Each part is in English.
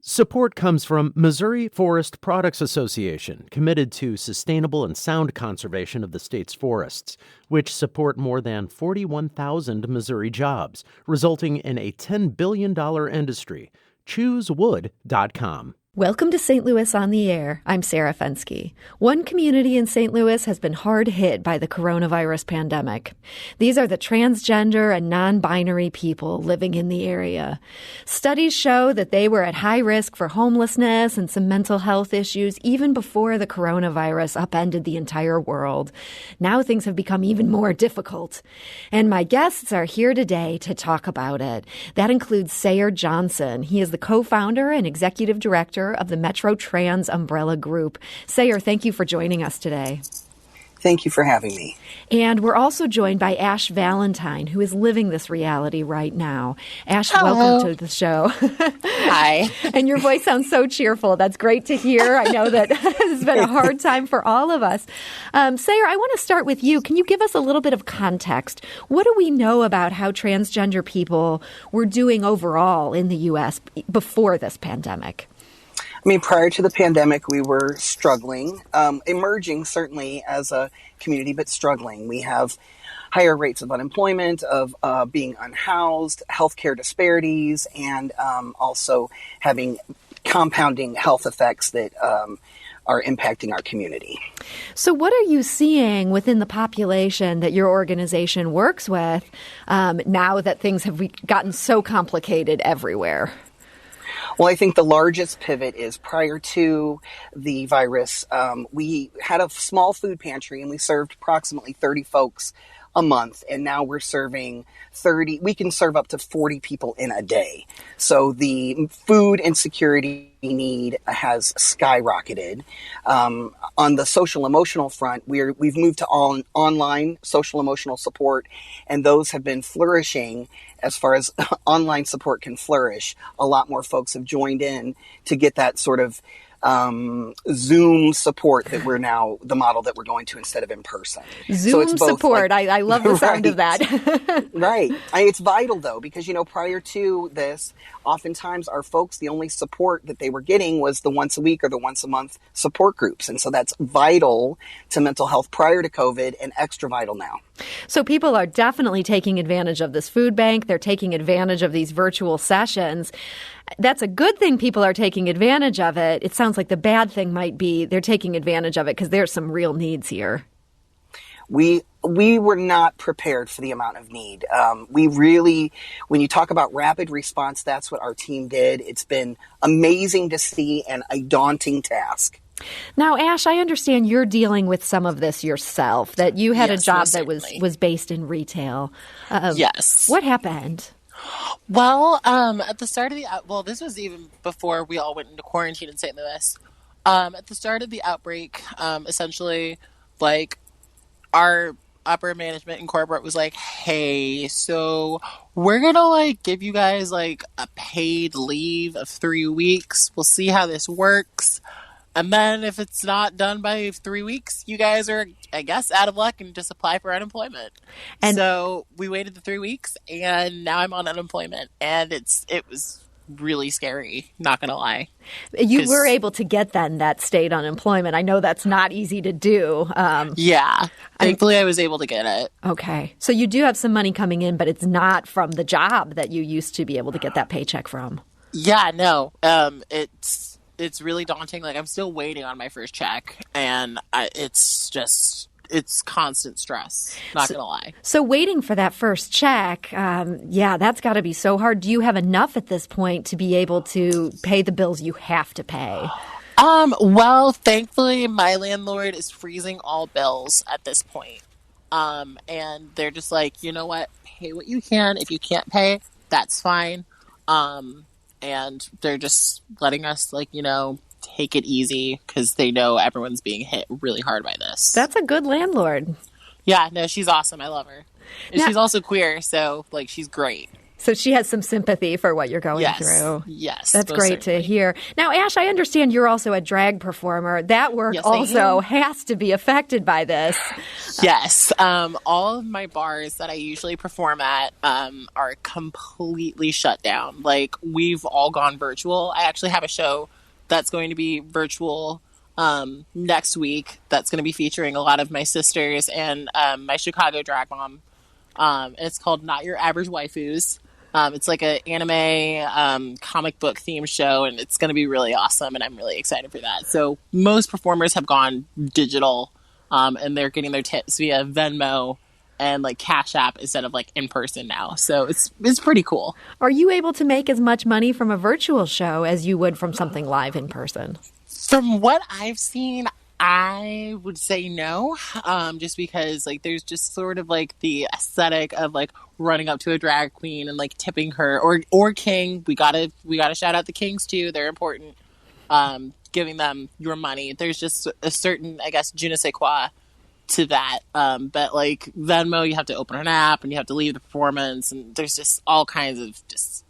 Support comes from Missouri Forest Products Association, committed to sustainable and sound conservation of the state's forests, which support more than 41,000 Missouri jobs, resulting in a $10 billion industry. ChooseWood.com. Welcome to St. Louis on the Air. I'm Sarah Fenske. One community in St. Louis has been hard hit by the coronavirus pandemic. These are the transgender and non-binary people living in the area. Studies show that they were at high risk for homelessness and some mental health issues even before the coronavirus upended the entire world. Now things have become even more difficult. And my guests are here today to talk about it. That includes Sayer Johnson. He is the co-founder and executive director of the Metro Trans Umbrella Group. Sayer, thank you for joining us today. Thank you for having me. And we're also joined by Ashe Valentine, who is living this reality right now. Ashe, Hello. Welcome to the show. Hi. And your voice sounds so cheerful. That's great to hear. I know that it's been a hard time for all of us. Sayer, I want to start with you. Can you give us a little bit of context? What do we know about how transgender people were doing overall in the U.S. before this pandemic? I mean, prior to the pandemic, we were struggling, emerging certainly as a community, but struggling. We have higher rates of unemployment, of being unhoused, healthcare disparities, and also having compounding health effects that are impacting our community. So what are you seeing within the population that your organization works with now that things have gotten so complicated everywhere? Well, I think the largest pivot is prior to the virus, we had a small food pantry and we served approximately 30 folks a month. And now we're serving 30, we can serve up to 40 people in a day. So the food insecurity need has skyrocketed. On the social emotional front, we've moved to online social emotional support, and those have been flourishing. As far as online support can flourish, a lot more folks have joined in to get that sort of Zoom support that we're now the model that we're going to instead of in person. Zoom so it's both support. I love the sound of that. Right. It's vital though, because, prior to this, oftentimes our folks, the only support that they were getting was the once a week or the once a month support groups. And so that's vital to mental health prior to COVID and extra vital now. So people are definitely taking advantage of this food bank. They're taking advantage of these virtual sessions. That's a good thing people are taking advantage of it. It sounds like the bad thing might be they're taking advantage of it because there's some real needs here. We were not prepared for the amount of need. We really, when you talk about rapid response, that's what our team did. It's been amazing to see and a daunting task. Now, Ashe, I understand you're dealing with some of this yourself, that you had a job that was based in retail. Yes. What happened? Well, at the start of this was even before we all went into quarantine in St. Louis. At the start of the outbreak, essentially, our upper management and corporate was like, hey, so we're gonna give you guys a paid leave of 3 weeks. We'll see how this works. And then if it's not done by 3 weeks, you guys are, I guess, out of luck and just apply for unemployment. And so we waited the 3 weeks, and now I'm on unemployment. And it was really scary, not going to lie. You were able to get that state unemployment. I know that's not easy to do. Yeah. Thankfully, I was able to get it. Okay. So you do have some money coming in, but it's not from the job that you used to be able to get that paycheck from. Yeah, no. It's really daunting. I'm still waiting on my first check, and it's constant stress. Not gonna lie. So waiting for that first check, that's got to be so hard. Do you have enough at this point to be able to pay the bills you have to pay? Well, thankfully, my landlord is freezing all bills at this point. And they're just like, you know what? Pay what you can. If you can't pay, that's fine. And they're just letting us, take it easy because they know everyone's being hit really hard by this. That's a good landlord. Yeah, no, she's awesome. I love her. And she's also queer, so, she's great. So she has some sympathy for what you're going Yes. through. Yes. That's most great certainly. to hear. Now, Ashe, I understand you're also a drag performer. That work Yes, I also am. has to be affected by this. Yes. All of my bars that I usually perform at are completely shut down. Like, we've all gone virtual. I actually have a show that's going to be virtual next week that's going to be featuring a lot of my sisters and my Chicago drag mom. And it's called Not Your Average Waifus. It's like an anime comic book themed show, and it's going to be really awesome, and I'm really excited for that. So most performers have gone digital, and they're getting their tips via Venmo and like Cash App instead of like in person now. So it's pretty cool. Are you able to make as much money from a virtual show as you would from something live in person? From what I've seen, I would say no, just because like there's just sort of like the aesthetic of like running up to a drag queen and like tipping her or king. We gotta shout out the kings too. They're important. Giving them your money. There's just a certain, I guess, je ne sais quoi to that. But like Venmo, you have to open an app and you have to leave the performance, and there's just all kinds of just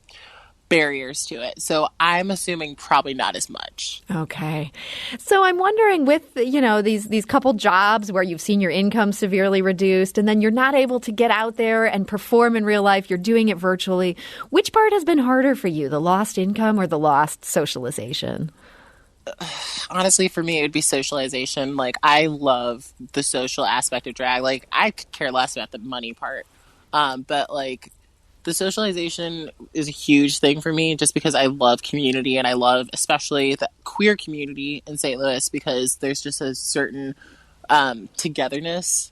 barriers to it. So I'm assuming probably not as much. Okay. So I'm wondering with, these couple jobs where you've seen your income severely reduced and then you're not able to get out there and perform in real life, you're doing it virtually. Which part has been harder for you, the lost income or the lost socialization? Honestly, for me, it would be socialization. Like, I love the social aspect of drag. Like, I could care less about the money part. But like, the socialization is a huge thing for me just because I love community, and I love especially the queer community in St. Louis because there's just a certain togetherness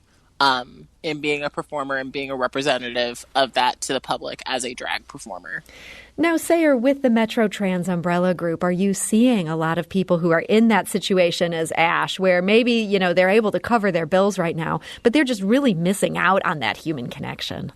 in being a performer and being a representative of that to the public as a drag performer. Now, Sarah, with the Metro Trans umbrella group, are you seeing a lot of people who are in that situation as Ashe, where maybe, they're able to cover their bills right now, but they're just really missing out on that human connection?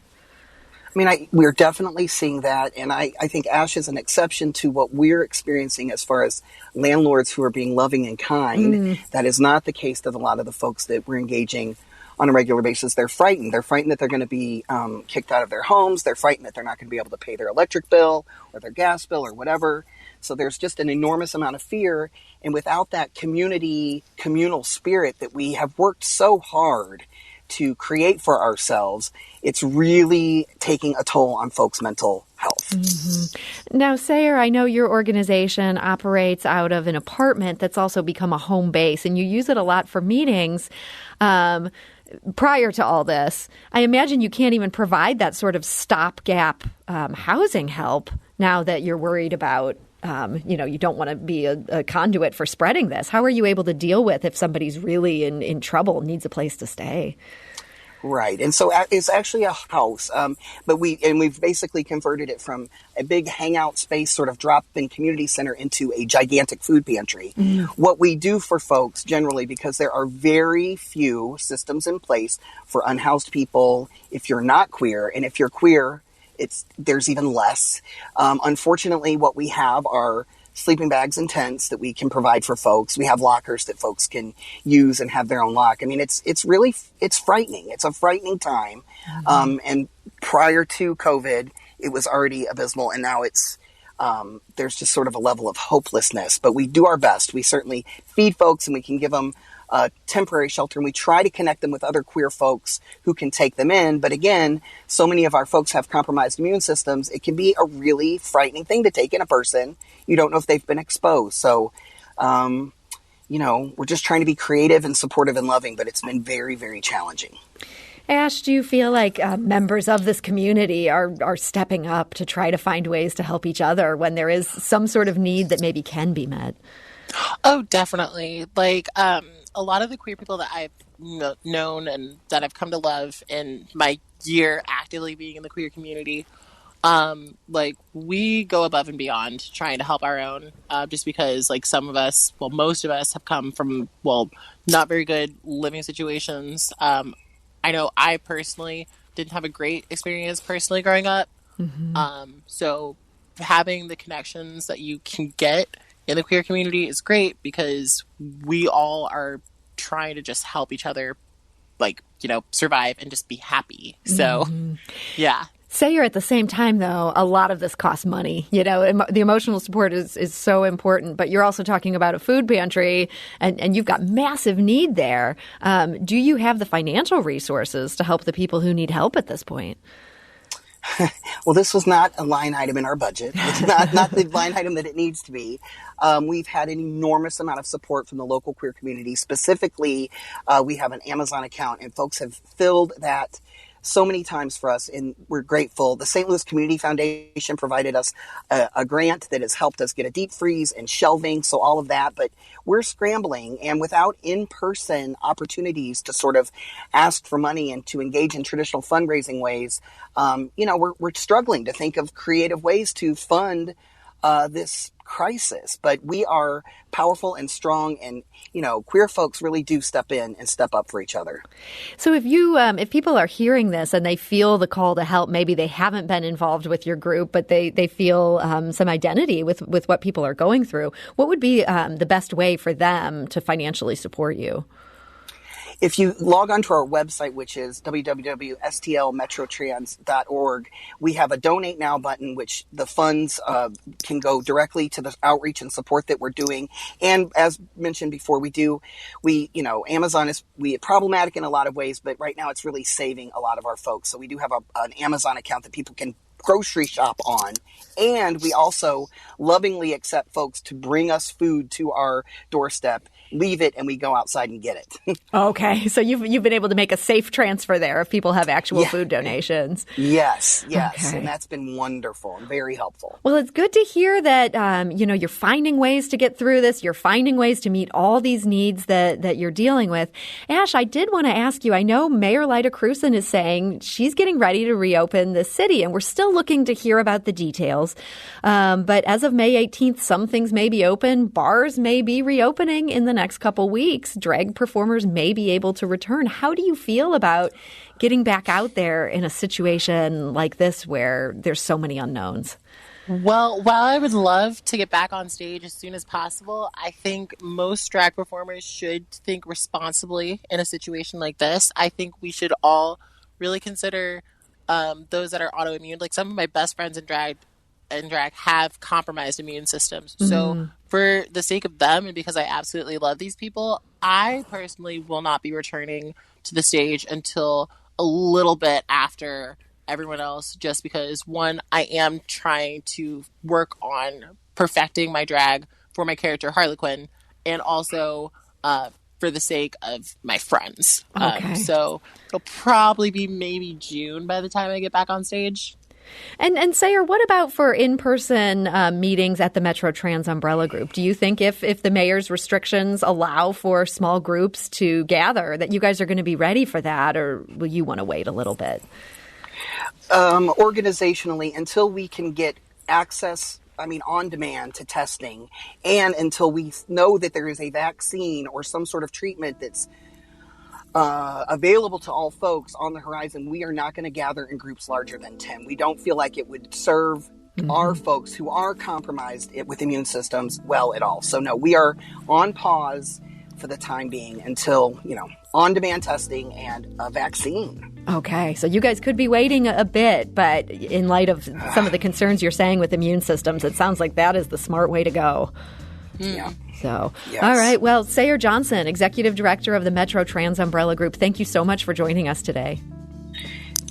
I mean, we're definitely seeing that, and I think Ashe is an exception to what we're experiencing as far as landlords who are being loving and kind. That is not the case with a lot of the folks that we're engaging on a regular basis. They're frightened. They're frightened that they're going to be kicked out of their homes. They're frightened that they're not going to be able to pay their electric bill or their gas bill or whatever. So there's just an enormous amount of fear, and without that communal spirit that we have worked so hard to create for ourselves, it's really taking a toll on folks' mental health. Mm-hmm. Now, Sarah, I know your organization operates out of an apartment that's also become a home base, and you use it a lot for meetings. Prior to all this, I imagine you can't even provide that sort of stopgap housing help now that you're worried about, you don't want to be a conduit for spreading this. How are you able to deal with if somebody's really in trouble, needs a place to stay? Right. And so it's actually a house, but we've basically converted it from a big hangout space, sort of drop-in community center, into a gigantic food pantry. What we do for folks generally, because there are very few systems in place for unhoused people if you're not queer, and if you're queer, there's even less. Unfortunately, what we have are sleeping bags and tents that we can provide for folks. We have lockers that folks can use and have their own lock. I mean, it's frightening. It's a frightening time. And prior to COVID, it was already abysmal, and now there's just sort of a level of hopelessness. But we do our best. We certainly feed folks, and we can give them a temporary shelter, and we try to connect them with other queer folks who can take them in. But again, so many of our folks have compromised immune systems. It can be a really frightening thing to take in a person. You don't know if they've been exposed. So, we're just trying to be creative and supportive and loving, but it's been very, very challenging. Ashe, do you feel like members of this community are stepping up to try to find ways to help each other when there is some sort of need that maybe can be met? Oh, definitely. Like, a lot of the queer people that I've known and that I've come to love in my year actively being in the queer community, like, we go above and beyond trying to help our own, just because, like, some of us, well, most of us have come from, not very good living situations. I know I personally didn't have a great experience personally growing up. So having the connections that you can get in the queer community is great because we all are trying to just help each other, like, survive and just be happy. So, yeah. Sayer, at the same time, though, a lot of this costs money. You know, the emotional support is so important, but you're also talking about a food pantry, and you've got massive need there. Do you have the financial resources to help the people who need help at this point? Well, this was not a line item in our budget. It's not the line item that it needs to be. We've had an enormous amount of support from the local queer community. Specifically, we have an Amazon account, and folks have filled that so many times for us, and we're grateful. The St. Louis Community Foundation provided us a grant that has helped us get a deep freeze and shelving, so all of that. But we're scrambling, and without in-person opportunities to sort of ask for money and to engage in traditional fundraising ways, we're struggling to think of creative ways to fund this crisis. But we are powerful and strong, and queer folks really do step in and step up for each other. So if people are hearing this and they feel the call to help, maybe they haven't been involved with your group, but they feel some identity with what people are going through, what would be the best way for them to financially support you? If you log on to our website, which is www.stlmetrotrans.org, we have a Donate Now button, which the funds can go directly to the outreach and support that we're doing. And as mentioned before, Amazon is problematic in a lot of ways, but right now it's really saving a lot of our folks. So we do have an Amazon account that people can grocery shop on. And we also lovingly accept folks to bring us food to our doorstep, leave it, and we go outside and get it. Okay. So you've been able to make a safe transfer there if people have actual food donations. Yes. Okay. And that's been wonderful and very helpful. Well, it's good to hear that, you're finding ways to get through this. You're finding ways to meet all these needs that you're dealing with. Ashe, I did want to ask you, I know Mayor Lyda Krewson is saying she's getting ready to reopen the city, and we're still looking to hear about the details. But as of May 18th, some things may be open. Bars may be reopening in the next couple weeks. Drag performers may be able to return. How do you feel about getting back out there in a situation like this where there's so many unknowns? Well, while I would love to get back on stage as soon as possible, I think most drag performers should think responsibly in a situation like this. I think we should all really consider those that are autoimmune. Like, some of my best friends in drag have compromised immune systems. Mm-hmm. So for the sake of them, and because I absolutely love these people, I personally will not be returning to the stage until a little bit after everyone else, just because, one, I am trying to work on perfecting my drag for my character Harley Quinn, and also for the sake of my friends. Okay. So it'll probably be maybe June by the time I get back on stage. And Sayer, what about for in-person meetings at the Metro Trans Umbrella Group? Do you think if the mayor's restrictions allow for small groups to gather, that you guys are going to be ready for that, or will you want to wait a little bit? Organizationally, until we can get access, on demand to testing, and until we know that there is a vaccine or some sort of treatment that's available to all folks on the horizon, we are not going to gather in groups larger than 10. We don't feel like it would serve our folks who are compromised with immune systems well at all. So no, we are on pause for the time being until, on-demand testing and a vaccine. Okay, so you guys could be waiting a bit, but in light of some of the concerns you're saying with immune systems, it sounds like that is the smart way to go. Yeah. So, yes. All right. Well, Sayer Johnson, Executive Director of the Metro Trans Umbrella Group, thank you so much for joining us today.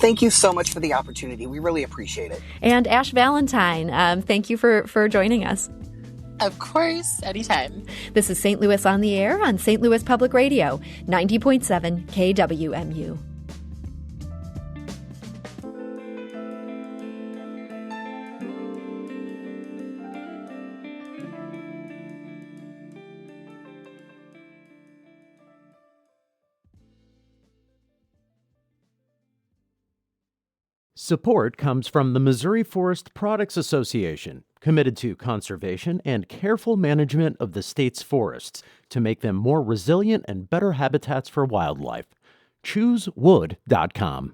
Thank you so much for the opportunity. We really appreciate it. And Ashe Valentine, thank you for joining us. Of course, anytime. This is St. Louis on the Air on St. Louis Public Radio, 90.7 KWMU. Support comes from the Missouri Forest Products Association, committed to conservation and careful management of the state's forests to make them more resilient and better habitats for wildlife. ChooseWood.com.